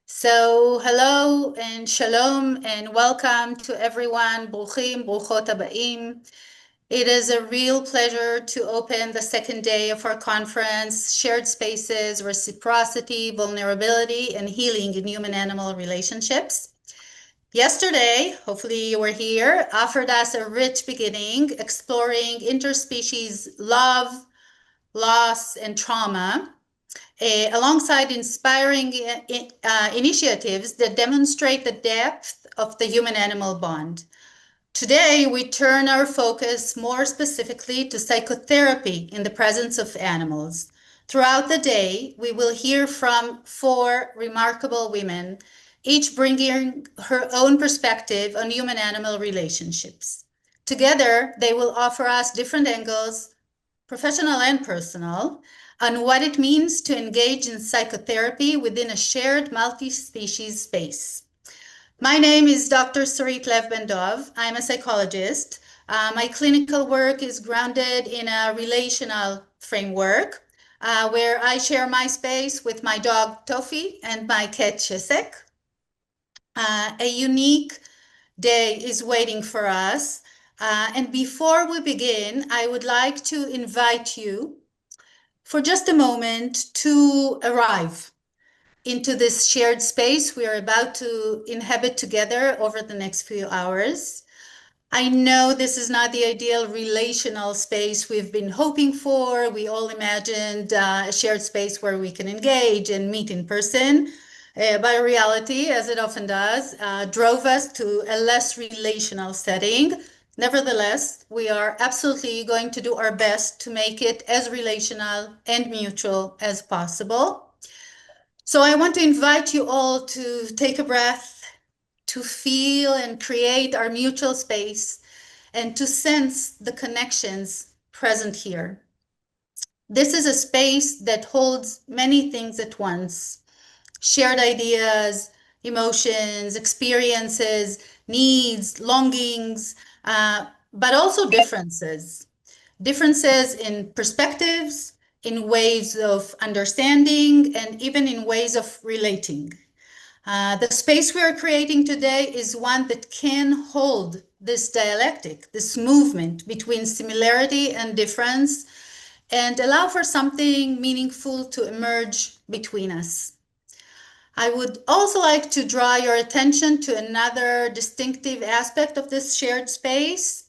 So, hello and shalom and welcome to everyone. Bruchim, bruchot habaim. It is a real pleasure to open the second day of our conference, Shared Spaces, Reciprocity, Vulnerability, and Healing in Human-Animal Relationships. Yesterday, hopefully you were here, offered us a rich beginning exploring interspecies love, loss, and trauma. Alongside inspiring initiatives that demonstrate the depth of the human-animal bond. Today, we turn our focus more specifically to psychotherapy in the presence of animals. Throughout the day, we will hear from 4 remarkable women, each bringing her own perspective on human-animal relationships. Together, they will offer us different angles, professional and personal, on what it means to engage in psychotherapy within a shared multi-species space. My name is Dr. Sarit Lev Bendov. I'm a psychologist. My clinical work is grounded in a relational framework where I share my space with my dog Tofi and my cat Chesek. A unique day is waiting for us. And before we begin, I would like to invite you for just a moment to arrive into this shared space we are about to inhabit together over the next few hours. I know this is not the ideal relational space we've been hoping for. We all imagined a shared space where we can engage and meet in person. But reality, as it often does, drove us to a less relational setting. Nevertheless, we are absolutely going to do our best to make it as relational and mutual as possible. So I want to invite you all to take a breath, to feel and create our mutual space, and to sense the connections present here. This is a space that holds many things at once: shared ideas, emotions, experiences, needs, longings, but also differences. Differences in perspectives, in ways of understanding, and even in ways of relating. The space we are creating today is one that can hold this dialectic, this movement between similarity and difference, and allow for something meaningful to emerge between us. I would also like to draw your attention to another distinctive aspect of this shared space.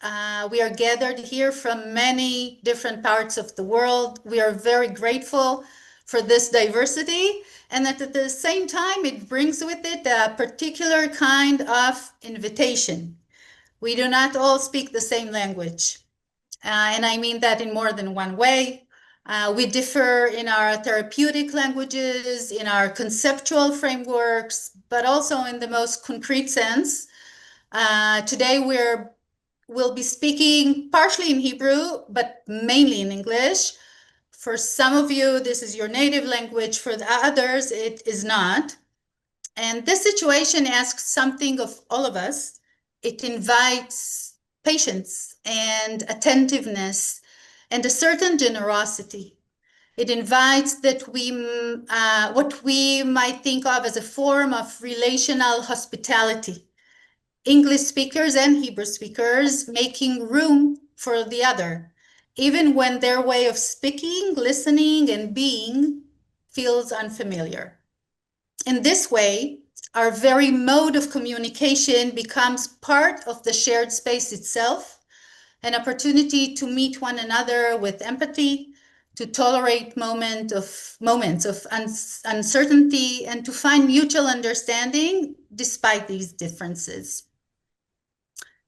We are gathered here from many different parts of the world. We are very grateful for this diversity, and that at the same time, it brings with it a particular kind of invitation. We do not all speak the same language, and I mean that in more than one way. We differ in our therapeutic languages, in our conceptual frameworks, but also in the most concrete sense. Today we'll be speaking partially in Hebrew, but mainly in English. For some of you, this is your native language. For the others, it is not. And this situation asks something of all of us. It invites patience and attentiveness and a certain generosity. It invites that what we might think of as a form of relational hospitality. English speakers and Hebrew speakers making room for the other, even when their way of speaking, listening, and being feels unfamiliar. In this way, our very mode of communication becomes part of the shared space itself, an opportunity to meet one another with empathy, to tolerate moments of uncertainty, and to find mutual understanding despite these differences.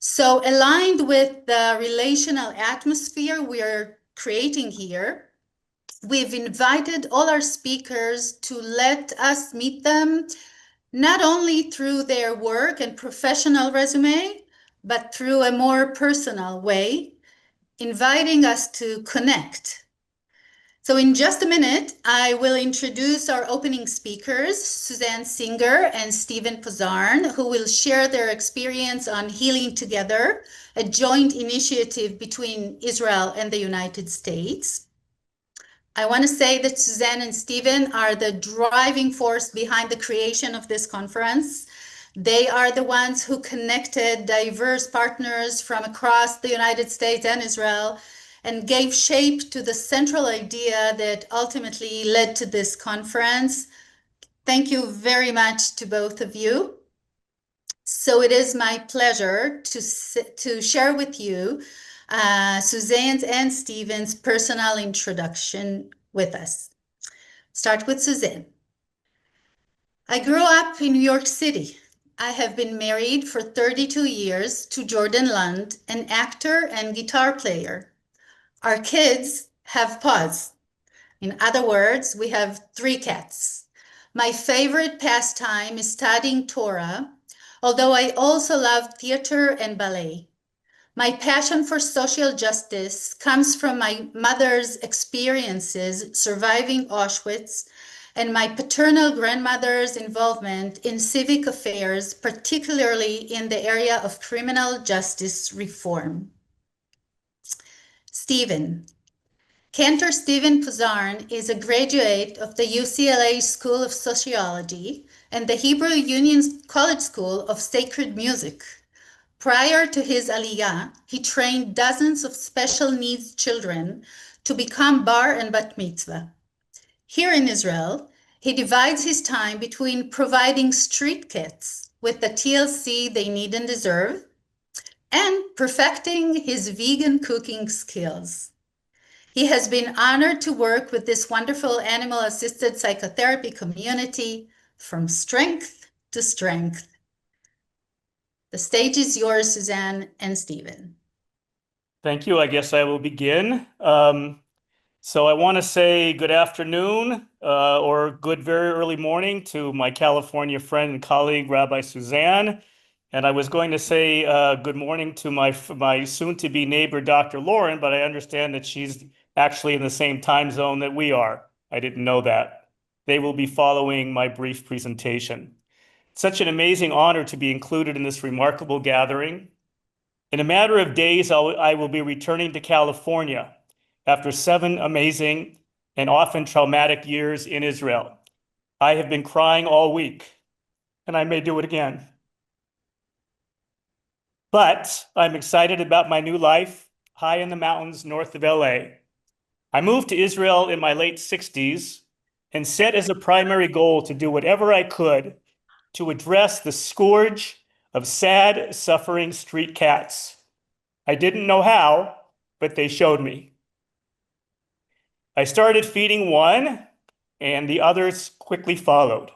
So aligned with the relational atmosphere we are creating here, we've invited all our speakers to let us meet them not only through their work and professional resume, but through a more personal way, inviting us to connect. So in just a minute, I will introduce our opening speakers, Suzanne Singer and Stephen Puzarne, who will share their experience on Healing Together, a joint initiative between Israel and the United States. I want to say that Suzanne and Stephen are the driving force behind the creation of this conference. They are the ones who connected diverse partners from across the United States and Israel and gave shape to the central idea that ultimately led to this conference. Thank you very much to both of you. So it is my pleasure to share with you Suzanne's and Stephen's personal introduction with us. Start with Suzanne. I grew up in New York City. I have been married for 32 years to Jordan Lund, an actor and guitar player. Our kids have paws. In other words, we have 3 cats. My favorite pastime is studying Torah, although I also love theater and ballet. My passion for social justice comes from my mother's experiences surviving Auschwitz and my paternal grandmother's involvement in civic affairs, particularly in the area of criminal justice reform. Stephen. Cantor Stephen Puzarne is a graduate of the UCLA School of Sociology and the Hebrew Union College School of Sacred Music. Prior to his aliyah, he trained dozens of special needs children to become bar and bat mitzvah. Here in Israel, he divides his time between providing street kids with the TLC they need and deserve and perfecting his vegan cooking skills. He has been honored to work with this wonderful animal-assisted psychotherapy community from strength to strength. The stage is yours, Suzanne and Stephen. Thank you. I guess I will begin. So I want to say good afternoon or good very early morning to my California friend and colleague, Rabbi Suzanne. And I was going to say good morning to my soon-to-be neighbor, Dr. Lauren, but I understand that she's actually in the same time zone that we are. I didn't know that. They will be following my brief presentation. Such an amazing honor to be included in this remarkable gathering. In a matter of days, I will be returning to California after 7 amazing and often traumatic years in Israel. I have been crying all week, and I may do it again. But I'm excited about my new life high in the mountains north of LA. I moved to Israel in my late 60s and set as a primary goal to do whatever I could to address the scourge of sad, suffering street cats. I didn't know how, but they showed me. I started feeding one, and the others quickly followed.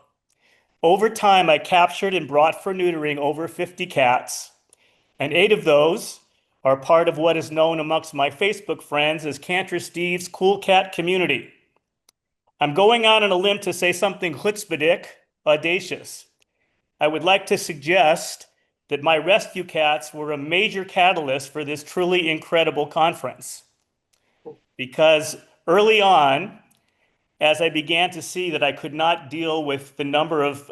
Over time, I captured and brought for neutering over 50 cats, and 8 of those are part of what is known amongst my Facebook friends as Cantor Steve's Cool Cat Community. I'm going out on a limb to say something chutzpahdik, audacious. I would like to suggest that my rescue cats were a major catalyst for this truly incredible conference. Because early on, as I began to see that I could not deal with the number of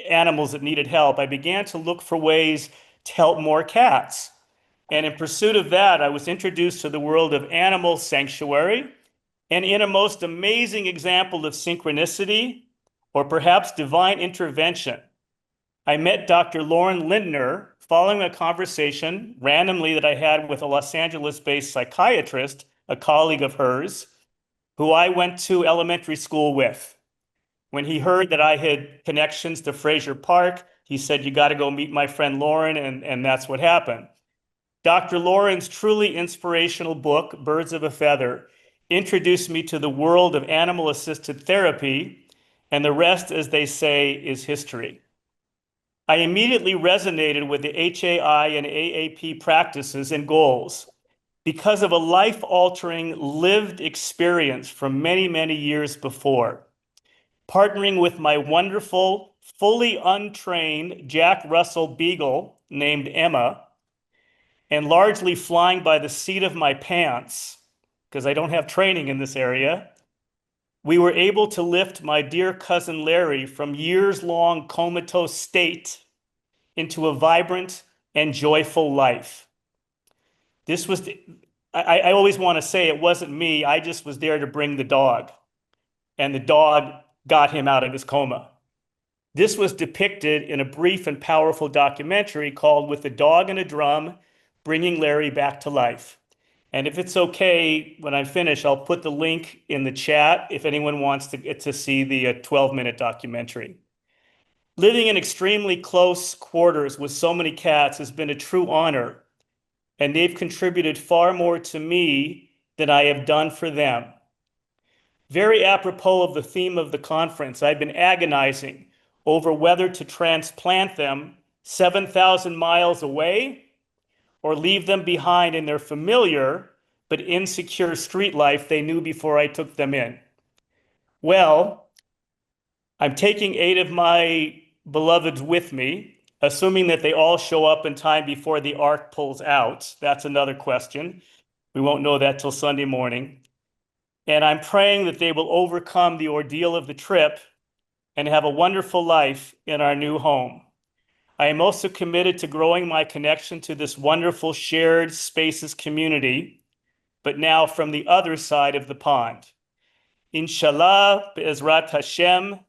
animals that needed help, I began to look for ways to help more cats. And in pursuit of that, I was introduced to the world of animal sanctuary. And in a most amazing example of synchronicity, or perhaps divine intervention, I met Dr. Lauren Lindner following a conversation randomly that I had with a Los Angeles-based psychiatrist, a colleague of hers, who I went to elementary school with. When he heard that I had connections to Fraser Park, he said, "You got to go meet my friend Lauren," and that's what happened. Dr. Lauren's truly inspirational book, Birds of a Feather, introduced me to the world of animal-assisted therapy, and the rest, as they say, is history. I immediately resonated with the HAI and AAP practices and goals because of a life-altering lived experience from many, many years before. Partnering with my wonderful, fully untrained Jack Russell Beagle named Emma, and largely flying by the seat of my pants, because I don't have training in this area, we were able to lift my dear cousin Larry from years-long comatose state into a vibrant and joyful life. I always want to say it wasn't me. I just was there to bring the dog, and the dog got him out of his coma. This was depicted in a brief and powerful documentary called With a Dog and a Drum, Bringing Larry Back to Life. And if it's okay, when I finish, I'll put the link in the chat if anyone wants to get to see the 12-minute documentary. Living in extremely close quarters with so many cats has been a true honor, and they've contributed far more to me than I have done for them. Very apropos of the theme of the conference, I've been agonizing over whether to transplant them 7,000 miles away or leave them behind in their familiar but insecure street life they knew before I took them in. Well, I'm taking 8 of my beloveds with me, assuming that they all show up in time before the ark pulls out. That's another question. We won't know that till Sunday morning. And I'm praying that they will overcome the ordeal of the trip and have a wonderful life in our new home. I am also committed to growing my connection to this wonderful shared spaces community, but now from the other side of the pond. Inshallah, be'ezrat Hashem,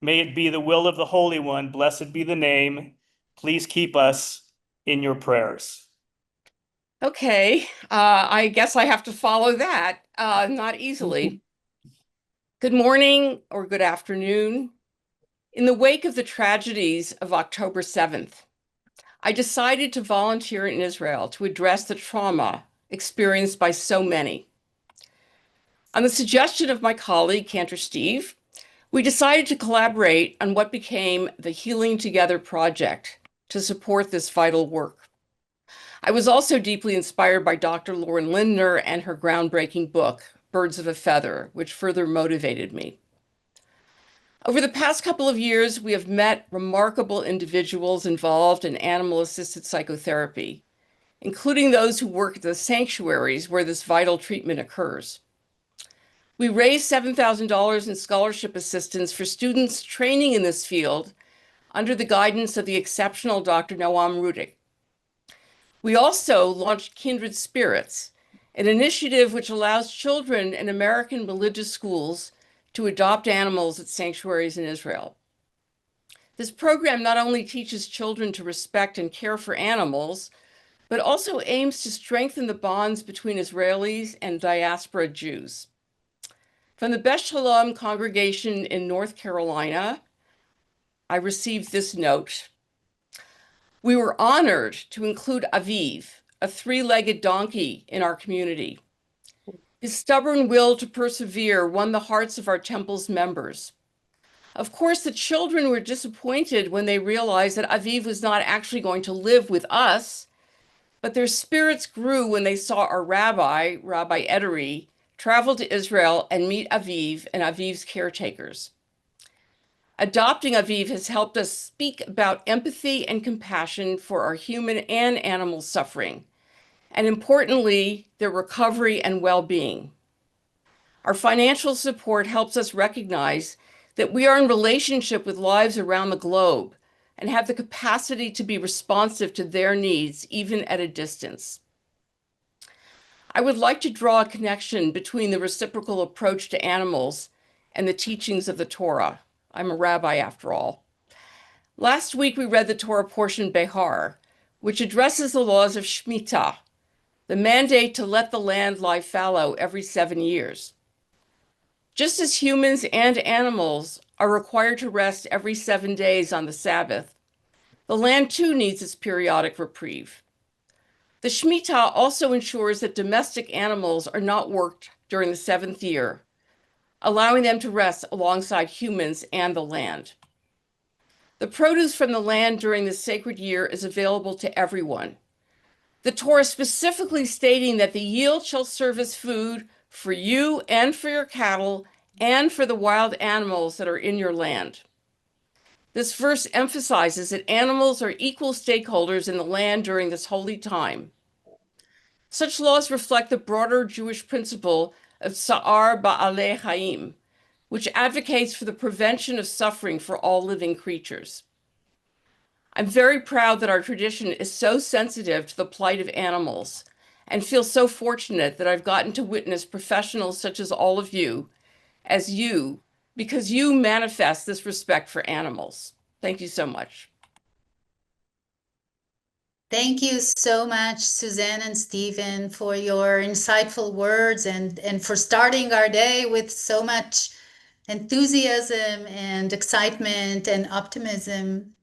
may it be the will of the Holy One, blessed be the name. Please keep us in your prayers. Okay, I guess I have to follow that, not easily. Good morning or good afternoon. In the wake of the tragedies of October 7th, I decided to volunteer in Israel to address the trauma experienced by so many. On the suggestion of my colleague, Cantor Steve, we decided to collaborate on what became the Healing Together project to support this vital work. I was also deeply inspired by Dr. Lauren Lindner and her groundbreaking book, Birds of a Feather, which further motivated me. Over the past couple of years, we have met remarkable individuals involved in animal-assisted psychotherapy, including those who work at the sanctuaries where this vital treatment occurs. We raised $7,000 in scholarship assistance for students training in this field under the guidance of the exceptional Dr. Noam Rudik. We also launched Kindred Spirits, an initiative which allows children in American religious schools to adopt animals at sanctuaries in Israel. This program not only teaches children to respect and care for animals, but also aims to strengthen the bonds between Israelis and diaspora Jews. From the Beth Shalom congregation in North Carolina, I received this note. We were honored to include Aviv, a 3-legged donkey, in our community. His stubborn will to persevere won the hearts of our temple's members. Of course, the children were disappointed when they realized that Aviv was not actually going to live with us, but their spirits grew when they saw our rabbi, Rabbi Edery, travel to Israel and meet Aviv and Aviv's caretakers. Adopting Aviv has helped us speak about empathy and compassion for our human and animal suffering, and importantly, their recovery and well-being. Our financial support helps us recognize that we are in relationship with lives around the globe and have the capacity to be responsive to their needs, even at a distance. I would like to draw a connection between the reciprocal approach to animals and the teachings of the Torah. I'm a rabbi after all. Last week, we read the Torah portion Behar, which addresses the laws of Shemitah, the mandate to let the land lie fallow every 7 years. Just as humans and animals are required to rest every 7 days on the Sabbath, the land too needs its periodic reprieve. The Shemitah also ensures that domestic animals are not worked during the 7th year, allowing them to rest alongside humans and the land. The produce from the land during this sacred year is available to everyone. The Torah specifically stating that the yield shall serve as food for you and for your cattle and for the wild animals that are in your land. This verse emphasizes that animals are equal stakeholders in the land during this holy time. Such laws reflect the broader Jewish principle of Sa'ar Ba'alei Chaim, which advocates for the prevention of suffering for all living creatures. I'm very proud that our tradition is so sensitive to the plight of animals and feel so fortunate that I've gotten to witness professionals such as all of you, because you manifest this respect for animals. Thank you so much. Thank you so much, Suzanne and Stephen, for your insightful words and for starting our day with so much enthusiasm and excitement and optimism.